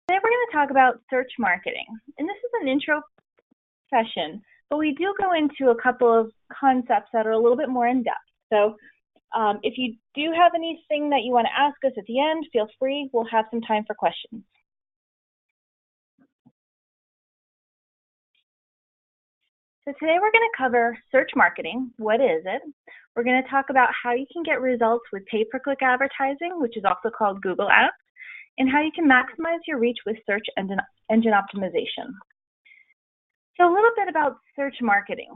Today we're going to talk about search marketing, and this is an intro session, but we do go into a couple of concepts that are a little bit more in depth. So if you do have anything that you want to ask us at the end, feel free. We'll have some time for questions. So today we're going to cover search marketing. What is it? We're going to talk about how you can get results with pay-per-click advertising, which is also called Google Ads, and how you can maximize your reach with search engine optimization. So a little bit about search marketing.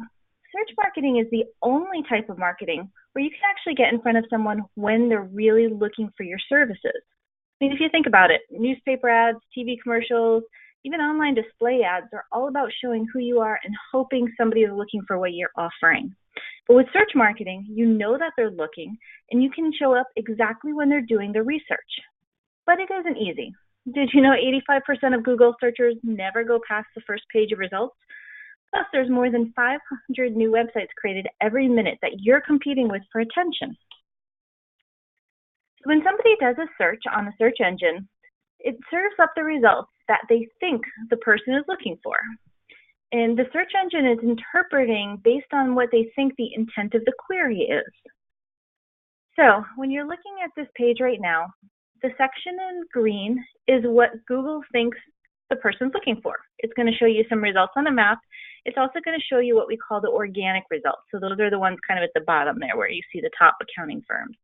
Search marketing is the only type of marketing where you can actually get in front of someone when they're really looking for your services. I mean, if you think about it, newspaper ads, TV commercials, even online display ads are all about showing who you are and hoping somebody is looking for what you're offering. But with search marketing, you know that they're looking and you can show up exactly when they're doing their research. But it isn't easy. Did you know 85% of Google searchers never go past the first page of results? Plus, there's more than 500 new websites created every minute that you're competing with for attention. So when somebody does a search on a search engine, it serves up the results that they think the person is looking for. And the search engine is interpreting based on what they think the intent of the query is. So when you're looking at this page right now, the section in green is what Google thinks the person's looking for. It's going to show you some results on a map. It's also going to show you what we call the organic results. So those are the ones kind of at the bottom there where you see the top accounting firms.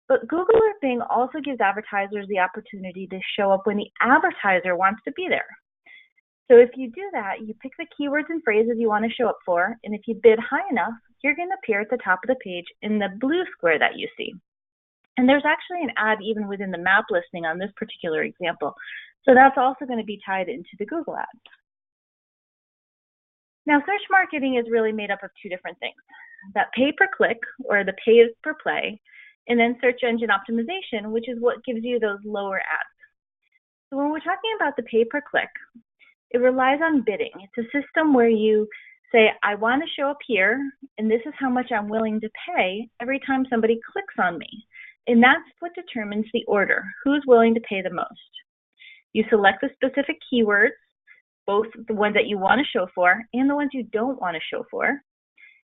But Google or Bing also gives advertisers the opportunity to show up when the advertiser wants to be there. So if you do that, you pick the keywords and phrases you want to show up for, and if you bid high enough, you're going to appear at the top of the page in the blue square that you see. And there's actually an ad even within the map listing on this particular example. So that's also going to be tied into the Google Ads. Now, search marketing is really made up of two different things. That pay-per-click, or the pay-per-play, and then search engine optimization, which is what gives you those lower ads. So when we're talking about the pay-per-click, it relies on bidding. It's a system where you say, I want to show up here, and this is how much I'm willing to pay every time somebody clicks on me. And that's what determines the order, who's willing to pay the most. You select the specific keywords, both the ones that you want to show for and the ones you don't want to show for.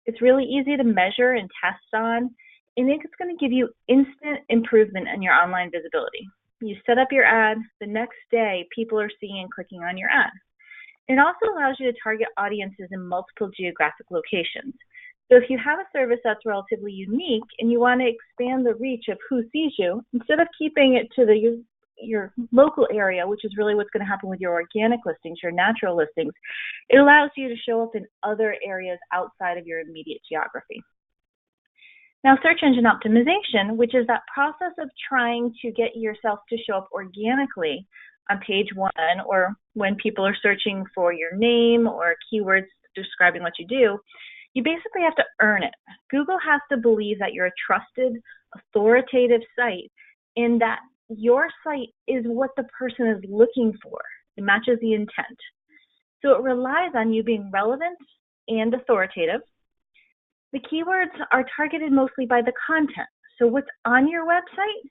It's really easy to measure and test on, and it's going to give you instant improvement in your online visibility. You set up your ad, the next day people are seeing and clicking on your ad. It also allows you to target audiences in multiple geographic locations. So if you have a service that's relatively unique and you want to expand the reach of who sees you, instead of keeping it to your local area, which is really what's going to happen with your organic listings, your natural listings, it allows you to show up in other areas outside of your immediate geography. Now, search engine optimization, which is that process of trying to get yourself to show up organically on page one, or when people are searching for your name or keywords describing what you do, you basically have to earn it. Google has to believe that you're a trusted, authoritative site and that your site is what the person is looking for. It matches the intent. So it relies on you being relevant and authoritative. The keywords are targeted mostly by the content. So what's on your website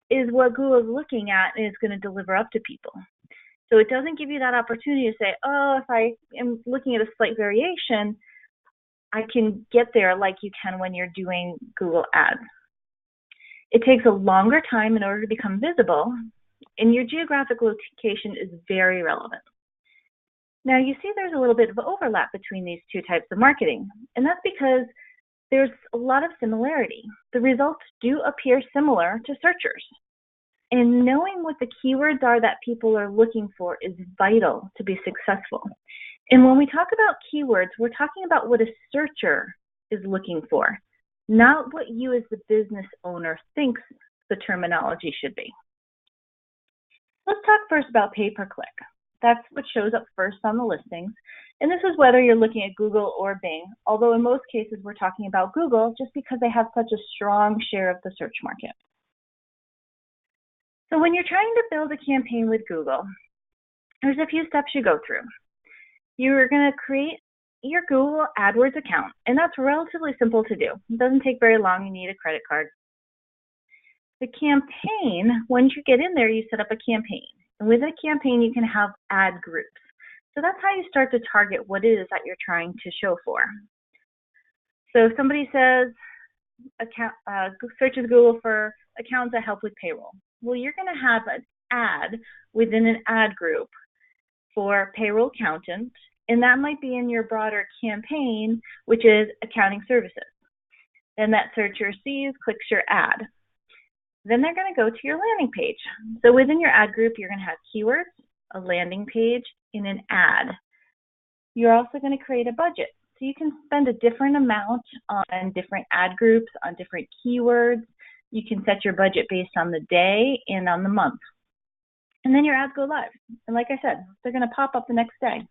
is what Google is looking at and is going to deliver up to people. So it doesn't give you that opportunity to say, oh, if I am looking at a slight variation, I can get there like you can when you're doing Google Ads. It takes a longer time in order to become visible, and your geographic location is very relevant. Now, you see there's a little bit of overlap between these two types of marketing, and that's because there's a lot of similarity. The results do appear similar to searchers, and knowing what the keywords are that people are looking for is vital to be successful. And when we talk about keywords, we're talking about what a searcher is looking for, not what you as the business owner thinks the terminology should be. Let's talk first about pay-per-click. That's what shows up first on the listings. And this is whether you're looking at Google or Bing, although in most cases we're talking about Google just because they have such a strong share of the search market. So when you're trying to build a campaign with Google, there's a few steps you go through. You're going to create your Google AdWords account, and that's relatively simple to do. It doesn't take very long. You need a credit card. The campaign, once you get in there, you set up a campaign. And within a campaign, you can have ad groups. So that's how you start to target what it is that you're trying to show for. So if somebody says, searches Google for accounts that help with payroll, well, you're going to have an ad within an ad group for payroll accountant, and that might be in your broader campaign, which is accounting services. Then that searcher sees, clicks your ad. Then they're going to go to your landing page. So within your ad group, you're going to have keywords, a landing page, and an ad. You're also going to create a budget. So you can spend a different amount on different ad groups, on different keywords. You can set your budget based on the day and on the month. And then your ads go live. And like I said, they're going to pop up the next day.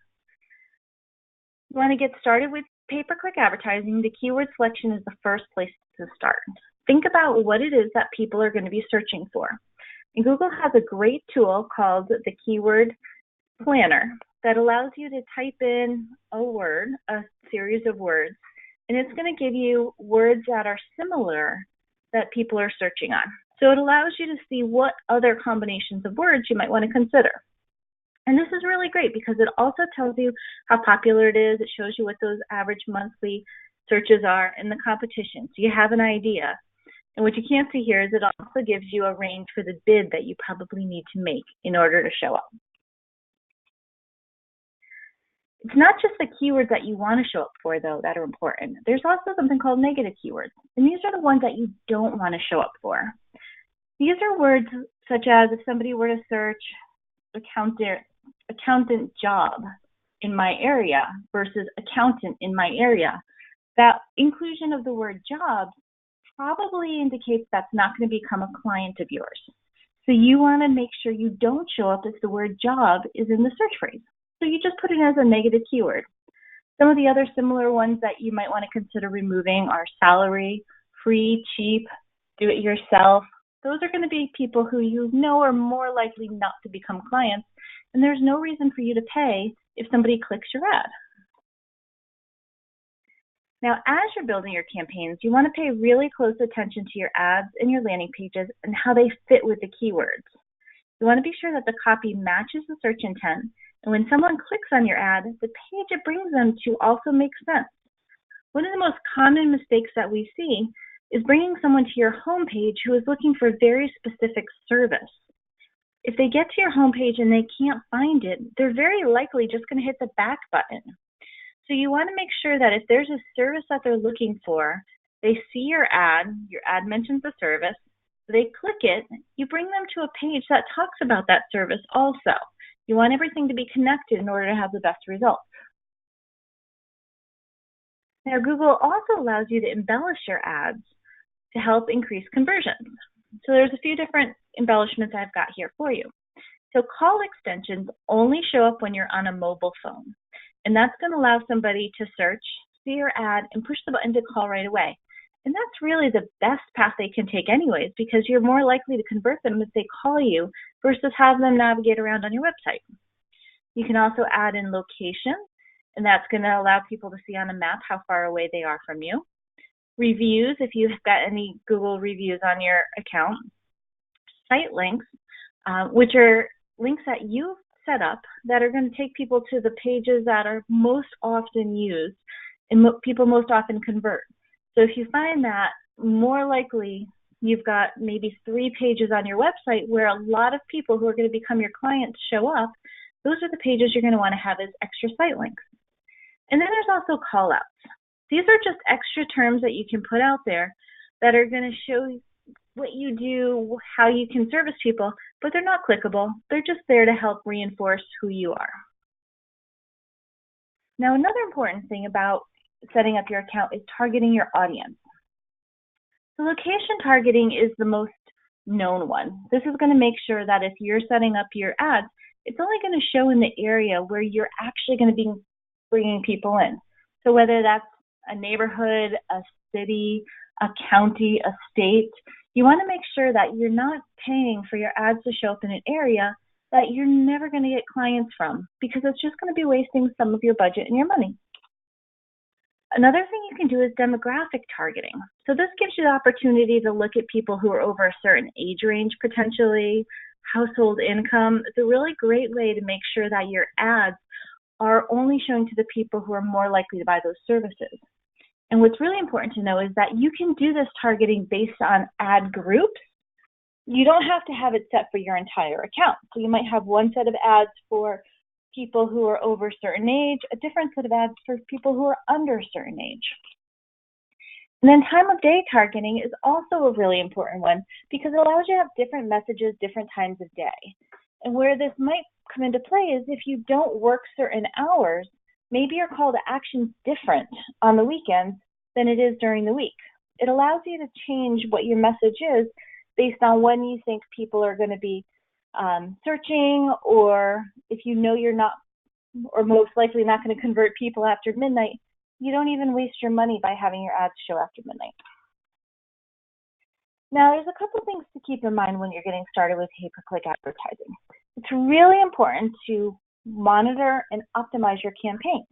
You want to get started with pay-per-click advertising. The keyword selection is the first place to start. Think about what it is that people are going to be searching for. And Google has a great tool called the Keyword Planner that allows you to type in a word, a series of words, and it's going to give you words that are similar that people are searching on. So it allows you to see what other combinations of words you might want to consider. And this is really great because it also tells you how popular it is. It shows you what those average monthly searches are and the competition. So you have an idea. And what you can't see here is it also gives you a range for the bid that you probably need to make in order to show up. It's not just the keywords that you want to show up for, though, that are important. There's also something called negative keywords, and these are the ones that you don't want to show up for. These are words such as if somebody were to search accountant job in my area versus accountant in my area, that inclusion of the word job probably indicates that's not going to become a client of yours. So you want to make sure you don't show up if the word job is in the search phrase. So you just put it as a negative keyword. Some of the other similar ones that you might want to consider removing are salary, free, cheap, do it yourself. Those are going to be people who you know are more likely not to become clients, and there's no reason for you to pay if somebody clicks your ad. Now, as you're building your campaigns, you want to pay really close attention to your ads and your landing pages and how they fit with the keywords. You want to be sure that the copy matches the search intent, and when someone clicks on your ad, the page it brings them to also makes sense. One of the most common mistakes that we see is bringing someone to your homepage who is looking for a very specific service. If they get to your homepage and they can't find it, they're very likely just going to hit the back button. So you want to make sure that if there's a service that they're looking for, they see your ad mentions the service, they click it, you bring them to a page that talks about that service also. You want everything to be connected in order to have the best results. Now, Google also allows you to embellish your ads to help increase conversions. So there's a few different embellishments I've got here for you. So call extensions only show up when you're on a mobile phone. And that's going to allow somebody to search, see your ad, and push the button to call right away. And that's really the best path they can take anyways, because you're more likely to convert them if they call you versus have them navigate around on your website. You can also add in location, and that's going to allow people to see on a map how far away they are from you. Reviews, if you've got any Google reviews on your account. Site links, which are links that you've set up that are going to take people to the pages that are most often used and people most often convert. So if you find that more likely you've got maybe 3 pages on your website where a lot of people who are going to become your clients show up, those are the pages you're going to want to have as extra site links. And then there's also call outs. These are just extra terms that you can put out there that are going to show what you do, how you can service people, but they're not clickable. They're just there to help reinforce who you are. Now, another important thing about setting up your account is targeting your audience. So location targeting is the most known one. This is going to make sure that if you're setting up your ads, it's only going to show in the area where you're actually going to be bringing people in. So whether that's a neighborhood, a city, a county, a state, you want to make sure that you're not paying for your ads to show up in an area that you're never going to get clients from, because it's just going to be wasting some of your budget and your money. Another thing you can do is demographic targeting. So this gives you the opportunity to look at people who are over a certain age range potentially, household income. It's a really great way to make sure that your ads are only showing to the people who are more likely to buy those services. And what's really important to know is that you can do this targeting based on ad groups. You don't have to have it set for your entire account. So you might have one set of ads for people who are over a certain age, a different set of ads for people who are under a certain age. And then time of day targeting is also a really important one because it allows you to have different messages, different times of day. And where this might come into play is if you don't work certain hours, maybe your call to action is different on the weekends than it is during the week. It allows you to change what your message is based on when you think people are going to be searching, or if you know you're not, or most likely not going to convert people after midnight, you don't even waste your money by having your ads show after midnight. Now, there's a couple things to keep in mind when you're getting started with pay-per-click advertising. It's really important to monitor and optimize your campaigns.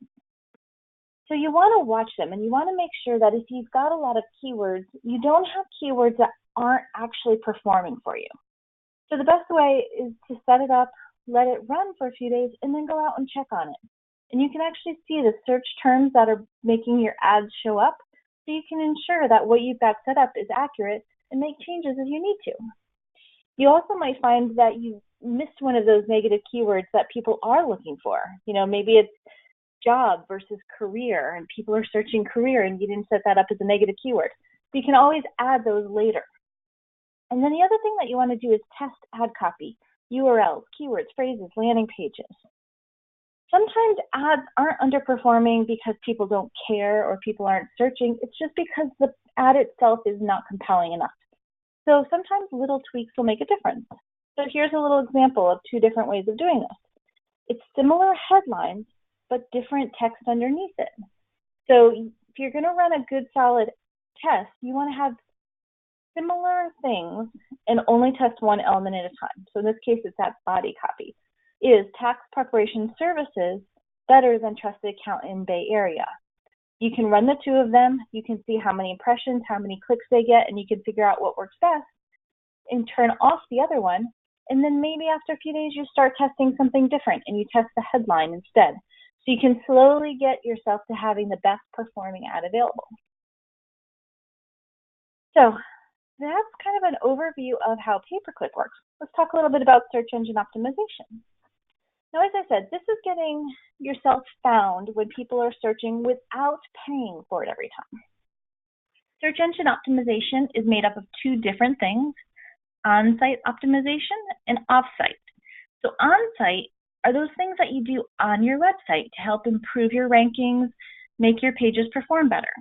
So you want to watch them, and you want to make sure that if you've got a lot of keywords, you don't have keywords that aren't actually performing for you. So the best way is to set it up, let it run for a few days, and then go out and check on it. And you can actually see the search terms that are making your ads show up, so you can ensure that what you've got set up is accurate and make changes if you need to. You also might find that you missed one of those negative keywords that people are looking for. You know, maybe it's job versus career, and people are searching career and you didn't set that up as a negative keyword. So you can always add those later. And then the other thing that you want to do is test ad copy, URLs, keywords, phrases, landing pages. Sometimes ads aren't underperforming because people don't care or people aren't searching. It's just because the ad itself is not compelling enough. So sometimes little tweaks will make a difference. So here's a little example of two different ways of doing this. It's similar headlines, but different text underneath it. So if you're going to run a good solid test, you want to have similar things and only test one element at a time. So in this case, it's that body copy. Is tax preparation services better than trusted accountant in Bay Area? You can run the two of them. You can see how many impressions, how many clicks they get, and you can figure out what works best and turn off the other one. And then maybe after a few days, you start testing something different and you test the headline instead. So you can slowly get yourself to having the best performing ad available. So that's kind of an overview of how pay-per-click works. Let's talk a little bit about search engine optimization. Now, as I said, this is getting yourself found when people are searching without paying for it every time. Search engine optimization is made up of two different things, on-site optimization and off-site. So on-site are those things that you do on your website to help improve your rankings, make your pages perform better.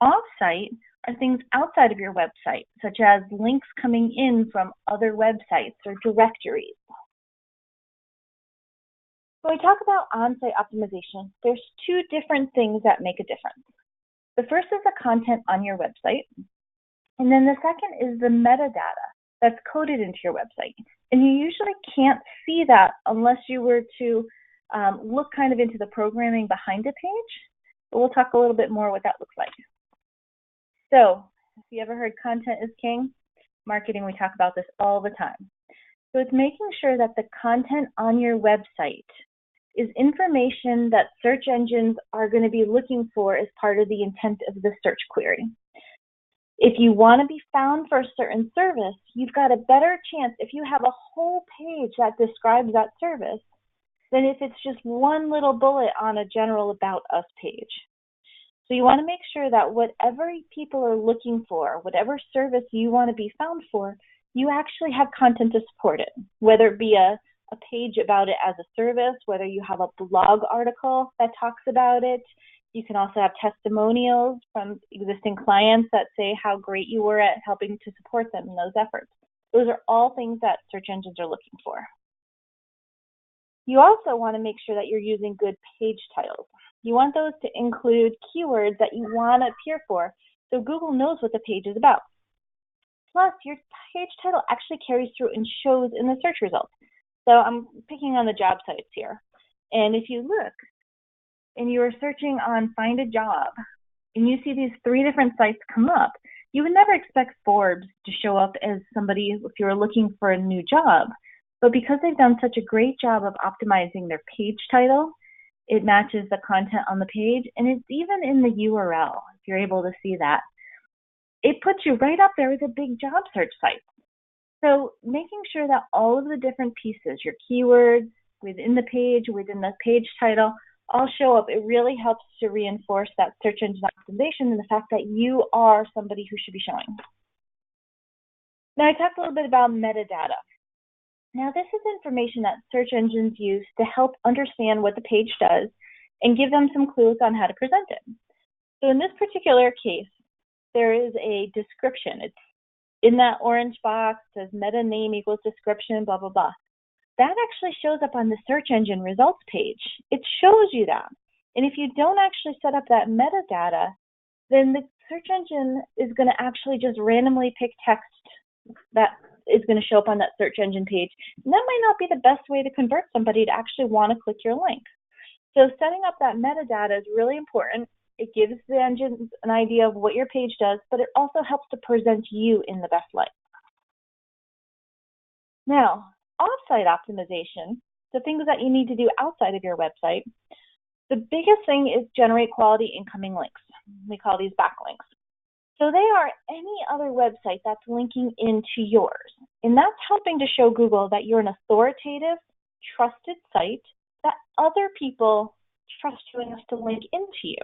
Off-site are things outside of your website, such as links coming in from other websites or directories. When we talk about on-site optimization, there's two different things that make a difference. The first is the content on your website, and then the second is the metadata that's coded into your website. And you usually can't see that unless you were to look kind of into the programming behind a page, but we'll talk a little bit more what that looks like. So, if you ever heard content is king? Marketing, we talk about this all the time. So it's making sure that the content on your website is information that search engines are going to be looking for as part of the intent of the search query. If you want to be found for a certain service, you've got a better chance if you have a whole page that describes that service than if it's just one little bullet on a general About Us page. So you want to make sure that whatever people are looking for, whatever service you want to be found for, you actually have content to support it, whether it be a page about it as a service, whether you have a blog article that talks about it. You can also have testimonials from existing clients that say how great you were at helping to support them in those efforts. Those are all things that search engines are looking for. You also want to make sure that you're using good page titles. You want those to include keywords that you want to appear for, so Google knows what the page is about. Plus, your page title actually carries through and shows in the search results. So I'm picking on the job sites here. And if you look, and you are searching on Find a Job, and you see these 3 different sites come up, you would never expect Forbes to show up as somebody if you were looking for a new job. But because they've done such a great job of optimizing their page title, it matches the content on the page, and it's even in the URL, if you're able to see that. It puts you right up there with a big job search site. So making sure that all of the different pieces, your keywords within the page title, all show up, it really helps to reinforce that search engine optimization and the fact that you are somebody who should be showing. Now I talked a little bit about metadata. Now this is information that search engines use to help understand what the page does and give them some clues on how to present it. So in this particular case, there is a description. It's in that orange box, says meta name equals description, blah, blah, blah. That actually shows up on the search engine results page. It shows you that. And if you don't actually set up that metadata, then the search engine is going to actually just randomly pick text that is going to show up on that search engine page. And that might not be the best way to convert somebody to actually want to click your link. So setting up that metadata is really important. It gives the engine an idea of what your page does, but it also helps to present you in the best light. Now, off-site optimization, the things that you need to do outside of your website, the biggest thing is generate quality incoming links. We call these backlinks. So they are any other website that's linking into yours. And that's helping to show Google that you're an authoritative, trusted site that other people trust you enough to link into you.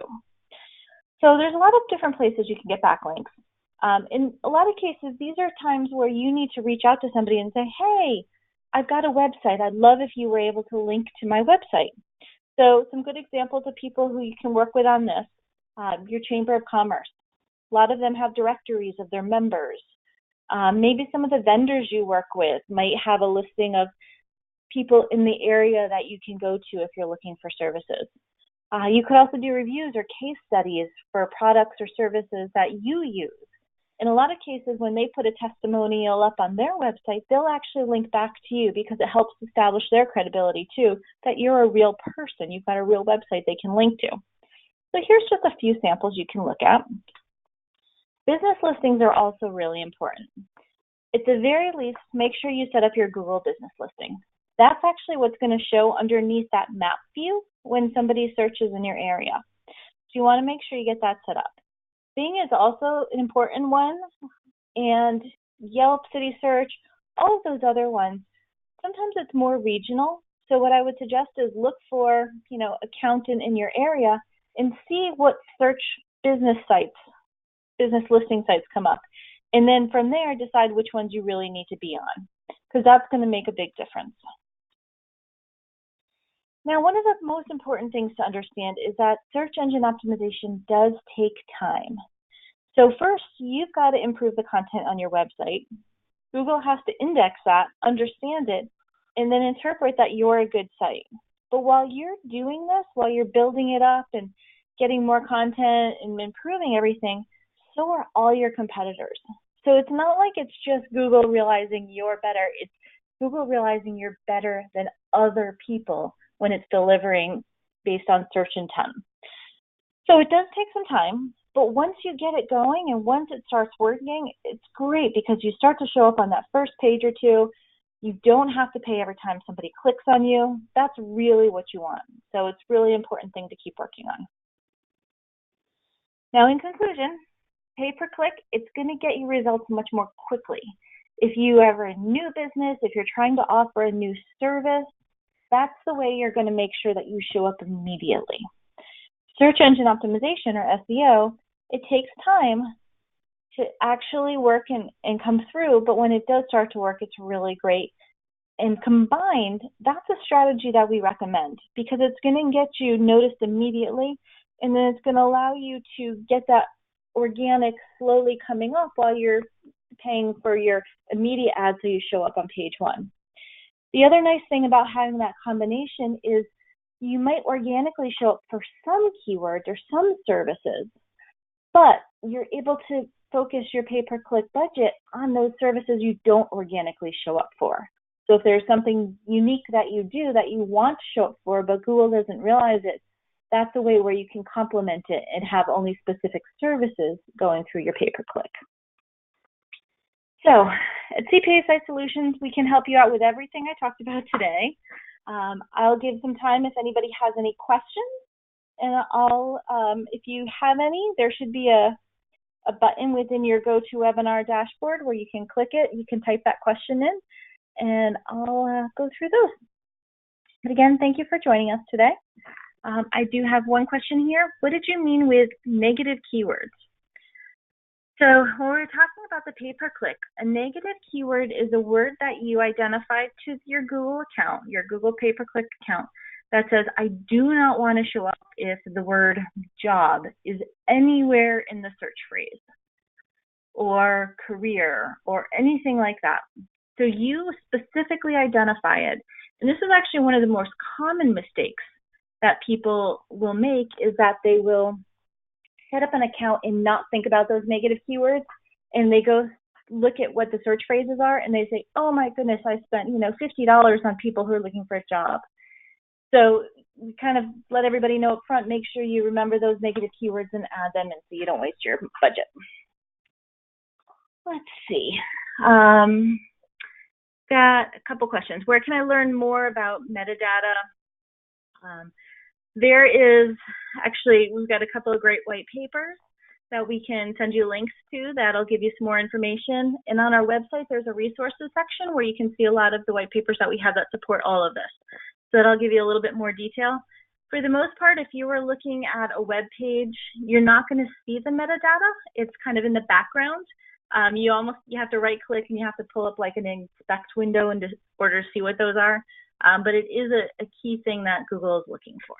So there's a lot of different places you can get backlinks. In a lot of cases, these are times where you need to reach out to somebody and say, hey, I've got a website. I'd love if you were able to link to my website. So some good examples of people who you can work with on this, your Chamber of Commerce. A lot of them have directories of their members. Maybe some of the vendors you work with might have a listing of people in the area that you can go to if you're looking for services. You could also do reviews or case studies for products or services that you use. In a lot of cases, when they put a testimonial up on their website, they'll actually link back to you because it helps establish their credibility too, that you're a real person. You've got a real website they can link to. So here's just a few samples you can look at. Business listings are also really important. At the very least, make sure you set up your Google business listing. That's actually what's going to show underneath that map view when somebody searches in your area. So you want to make sure you get that set up. Bing is also an important one, and Yelp, City Search, all of those other ones. Sometimes it's more regional. So what I would suggest is look for, accountant in your area and see what search business listing sites come up. And then from there, decide which ones you really need to be on, because that's going to make a big difference. Now, one of the most important things to understand is that search engine optimization does take time. So first, you've got to improve the content on your website. Google has to index that, understand it, and then interpret that you're a good site. But while you're doing this, while you're building it up and getting more content and improving everything, so are all your competitors. So it's not like it's just Google realizing you're better. It's Google realizing you're better than other people when it's delivering based on search intent. So it does take some time, but once you get it going and once it starts working, it's great because you start to show up on that first page or two. You don't have to pay every time somebody clicks on you. That's really what you want. So it's really important thing to keep working on. Now, in conclusion, pay-per-click, it's going to get you results much more quickly. If you have a new business, if you're trying to offer a new service, that's the way you're going to make sure that you show up immediately. Search engine optimization, or SEO, it takes time to actually work and come through, but when it does start to work, it's really great. And combined, that's a strategy that we recommend because it's going to get you noticed immediately, and then it's going to allow you to get that organic slowly coming up while you're paying for your immediate ads so you show up on page one. The other nice thing about having that combination is you might organically show up for some keywords or some services, but you're able to focus your pay-per-click budget on those services you don't organically show up for. So if there's something unique that you do that you want to show up for, but Google doesn't realize it, that's a way where you can complement it and have only specific services going through your pay-per-click. So at CPA Site Solutions, we can help you out with everything I talked about today. I'll give some time if anybody has any questions, and if you have any, there should be a button within your GoToWebinar dashboard where you can click it. You can type that question in, and I'll go through those. But again, thank you for joining us today. I do have one question here. What did you mean with negative keywords? So when we're talking about the pay-per-click, a negative keyword is a word that you identify to your Google account, your Google pay-per-click account, that says, I do not want to show up if the word job is anywhere in the search phrase, or career, or anything like that. So you specifically identify it. And this is actually one of the most common mistakes that people will make, is that they will set up an account and not think about those negative keywords, and they go look at what the search phrases are, and they say, oh my goodness, I spent $50 on people who are looking for a job. So we kind of let everybody know up front, make sure you remember those negative keywords and add them, and so you don't waste your budget. Let's see. Got a couple questions. Where can I learn more about metadata? We've got a couple of great white papers that we can send you links to that'll give you some more information. And on our website, there's a resources section where you can see a lot of the white papers that we have that support all of this. So that'll give you a little bit more detail. For the most part, if you were looking at a web page, you're not going to see the metadata. It's kind of in the background. You have to right click and you have to pull up like an inspect window in order to see what those are. But it is a key thing that Google is looking for.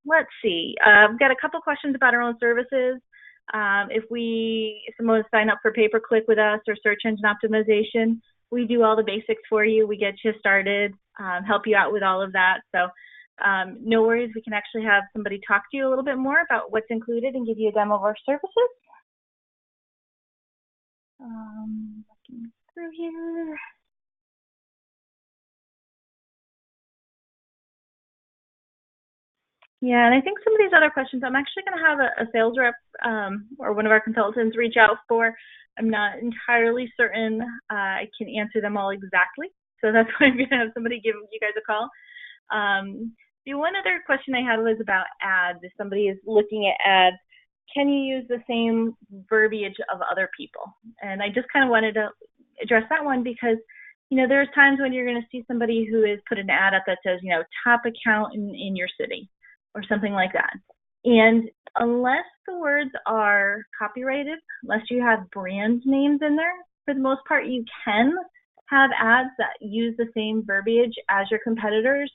Let's see. I've got a couple questions about our own services. If someone wants to sign up for pay-per-click with us or search engine optimization, we do all the basics for you. We get you started, help you out with all of that. So no worries. We can actually have somebody talk to you a little bit more about what's included and give you a demo of our services. Looking through here. Yeah, and I think some of these other questions I'm actually going to have a sales rep or one of our consultants reach out for. I'm not entirely certain I can answer them all exactly, so that's why I'm going to have somebody give you guys a call. The one other question I had was about ads. If somebody is looking at ads, can you use the same verbiage of other people? And I just kind of wanted to address that one because there's times when you're going to see somebody who has put an ad up that says, top account in your city, or something like that. And unless the words are copyrighted, unless you have brand names in there, for the most part, you can have ads that use the same verbiage as your competitors.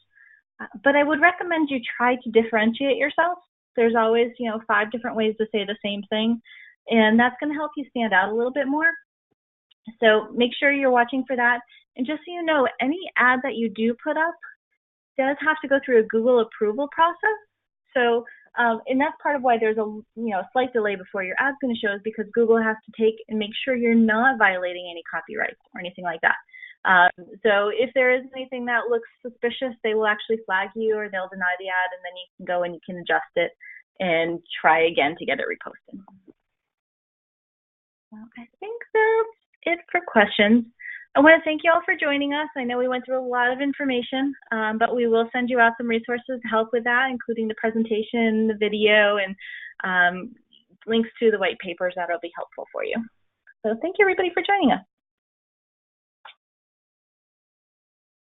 But I would recommend you try to differentiate yourself. There's always, 5 different ways to say the same thing, and that's going to help you stand out a little bit more. So make sure you're watching for that. And just so you know, any ad that you do put up does have to go through a Google approval process. So, and that's part of why there's a slight delay before your ad's going to show, is because Google has to take and make sure you're not violating any copyrights or anything like that. So if there is anything that looks suspicious, they will actually flag you or they'll deny the ad, and then you can go and you can adjust it and try again to get it reposted. Well, I think that's it for questions. I want to thank you all for joining us. I know we went through a lot of information, but we will send you out some resources to help with that, including the presentation, the video, and links to the white papers that will be helpful for you. So thank you, everybody, for joining us.